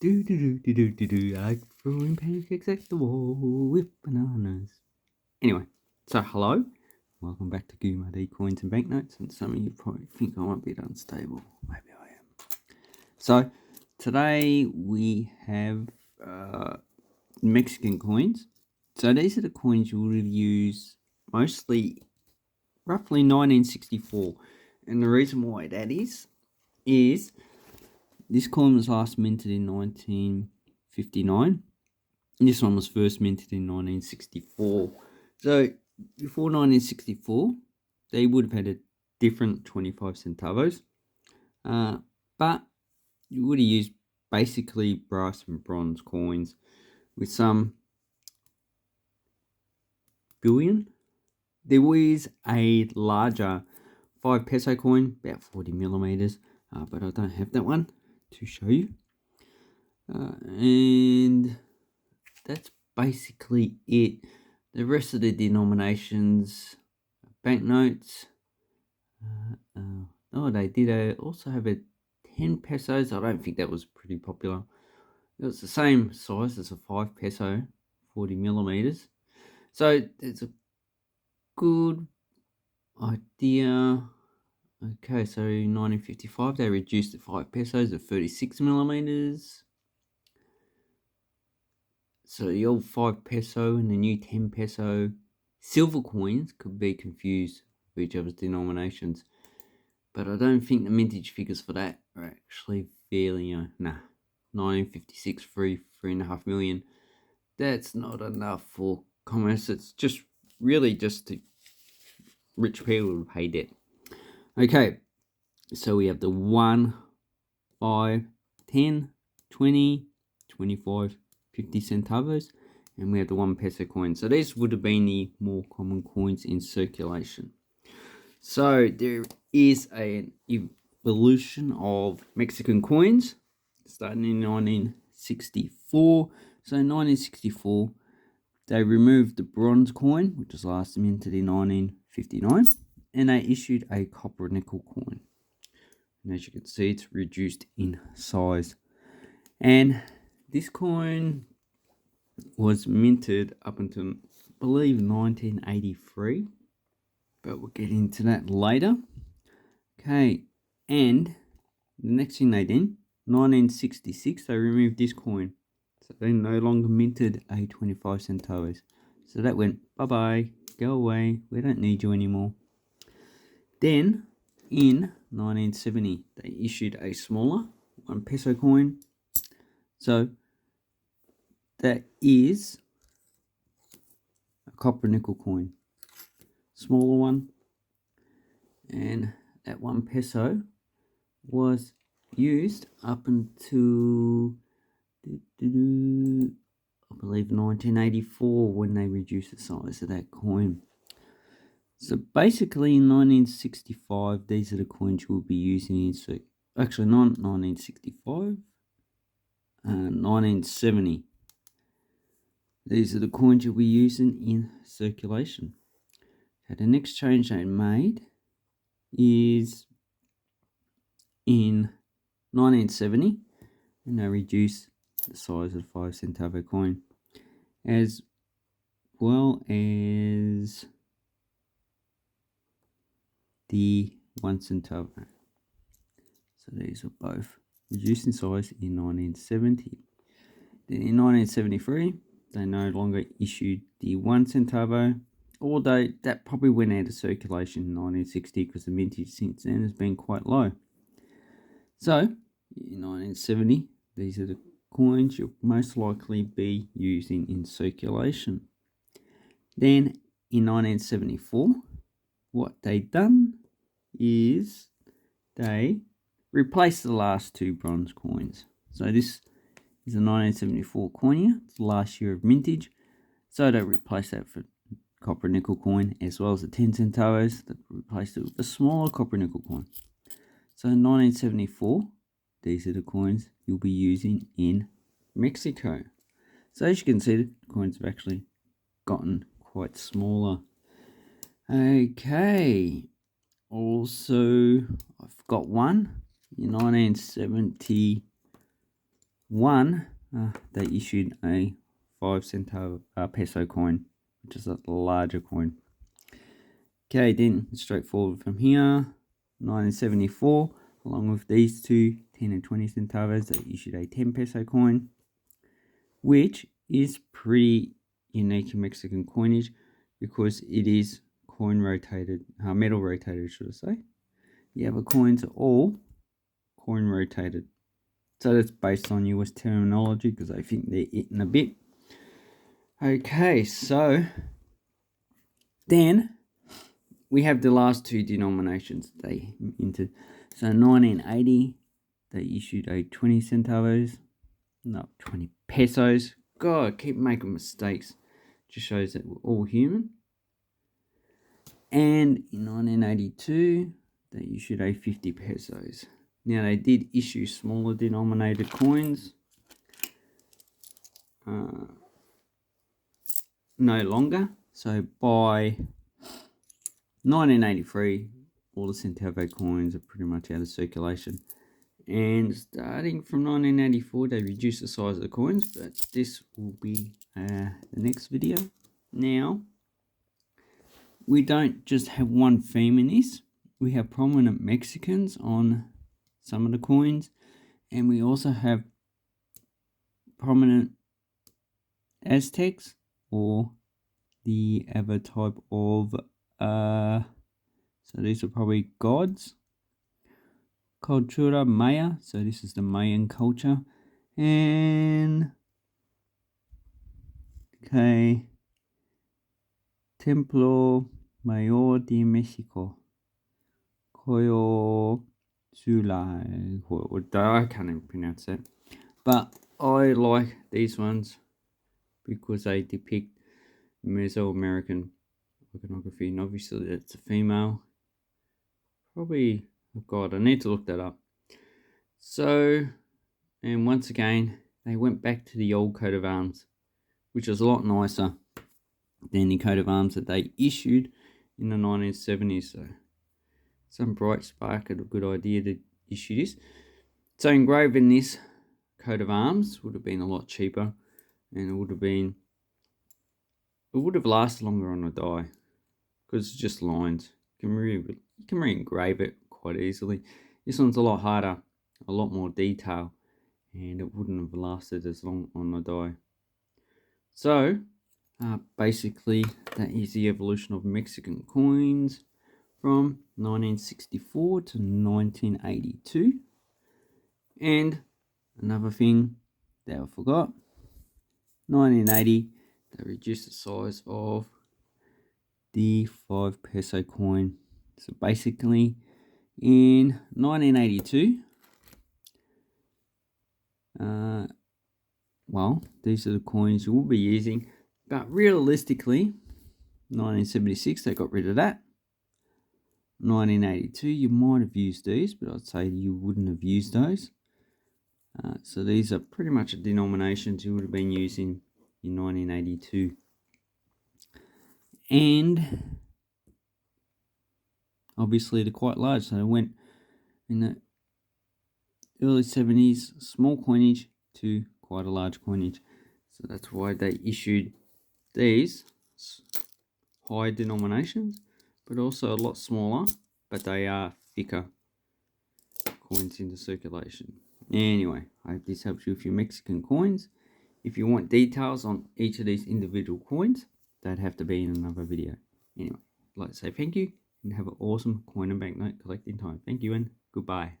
Do. I like throwing pancakes at the wall with bananas. Anyway, so hello. Welcome back to Goomadi Coins and Banknotes. And some of you probably think I'm a bit unstable. Maybe I am. So today we have Mexican coins. So these are the coins you would use mostly roughly 1964. And the reason why that is this coin was last minted in 1959. And this one was first minted in 1964. So before 1964, they would have had a different 25 centavos. But you would have used basically brass and bronze coins with some bullion. There was a larger 5 peso coin, about 40 millimeters, but I don't have that one to show you. And that's basically it. The rest of the denominations, banknotes. They did also have a 10 pesos. I don't think that was pretty popular. It was the same size as a 5 peso, 40 millimeters. So it's a good idea. Okay, so in 1955 they reduced the 5 pesos to 36 millimeters. So the old 5 peso and the new 10 peso silver coins could be confused with each other's denominations. But I don't think the mintage figures for that are actually fairly, 1956, 3.5 million. That's not enough for commerce. It's just really just to rich people to pay debt. Okay, so we have the 1, 5, 10, 20, 25, 50 centavos, and we have the 1 peso coin. So these would have been the more common coins in circulation. So there is an evolution of Mexican coins starting in 1964. So in 1964, they removed the bronze coin, which was last minted in 1959, and they issued a copper nickel coin. And as you can see, it's reduced in size. And this coin was minted up until, I believe, 1983. But we'll get into that later. Okay, and the next thing they did, 1966, they removed this coin. So they no longer minted a 25 centavos. So that went, bye-bye, go away, we don't need you anymore. Then, in 1970, they issued a smaller 1 peso coin. So that is a copper nickel coin. Smaller one. And that 1 peso was used up until, I believe, 1984 when they reduced the size of that coin. So basically in 1965, these are the coins you will be using in, actually not 1965, 1970. These are the coins you'll be using in circulation. So the next change they made is in 1970, and they reduced the size of the 5 centavo coin, as well as the 1 centavo. So these are both reduced in size in 1970. Then in 1973, they no longer issued the 1 centavo, although that probably went out of circulation in 1960 because the mintage since then has been quite low. So in 1970, these are the coins you'll most likely be using in circulation. Then in 1974, what they done is they replaced the last 2 bronze coins. So this is a 1974 coin here. It's the last year of mintage. So they replaced that for copper nickel coin, as well as the 10 centavos. They replaced it with a smaller copper nickel coin. So in 1974, these are the coins you'll be using in Mexico. So as you can see, the coins have actually gotten quite smaller. Okay, also I've got one in 1970. One, they issued a 5 peso coin, which is a larger coin. Okay, then straightforward from here. 1974, along with these two 10 and 20 centavos, they issued a 10 peso coin, which is pretty unique in Mexican coinage because it is coin rotated, metal rotated, should I say. Yeah, but coins are all coin rotated. So that's based on US terminology because I think they're eating a bit. Okay, so then we have the last two denominations they entered. So 1980, they issued a 20 centavos, no, 20 pesos. God, I keep making mistakes. Just shows that we're all human. And in 1982, they issued a 50 pesos. Now, they did issue smaller denominated coins. No longer. So by 1983, all the centavo coins are pretty much out of circulation. And starting from 1984, they reduced the size of the coins, but this will be the next video. Now, we don't just have one theme in this. We have prominent Mexicans on some of the coins, and we also have prominent Aztecs, or the other type of, so these are probably gods. Cultura Maya, so this is the Mayan culture. And, okay, Templo Mayor de Mexico. Koyo Sula. I can't even pronounce that. But I like these ones because they depict Mesoamerican iconography, and obviously it's a female. Probably, oh God, I need to look that up. So, and once again, they went back to the old coat of arms, which was a lot nicer than the coat of arms that they issued in the 1970s. So, some bright spark had a good idea to issue this. So, engraving this coat of arms would have been a lot cheaper, and it would have lasted longer on a die because it's just lines. You can re-engrave it quite easily. This one's a lot harder, a lot more detail, and it wouldn't have lasted as long on the die. So, basically, that is the evolution of Mexican coins from 1964 to 1982. And another thing that I forgot, 1980, they reduced the size of the 5 peso coin. So basically, in 1982, well, these are the coins you will be using, but realistically, 1976, they got rid of that. 1982, you might have used these, but I'd say you wouldn't have used those. So these are pretty much the denominations you would have been using in 1982. And obviously they're quite large, so they went in the early 70s, small coinage to quite a large coinage. So that's why they issued these high denominations, but also a lot smaller, but they are thicker coins into circulation. Anyway, I hope this helps you with your Mexican coins. If you want details on each of these individual coins, they'd have to be in another video. Anyway, I'd like to say thank you and have an awesome coin and banknote collecting time. Thank you and goodbye.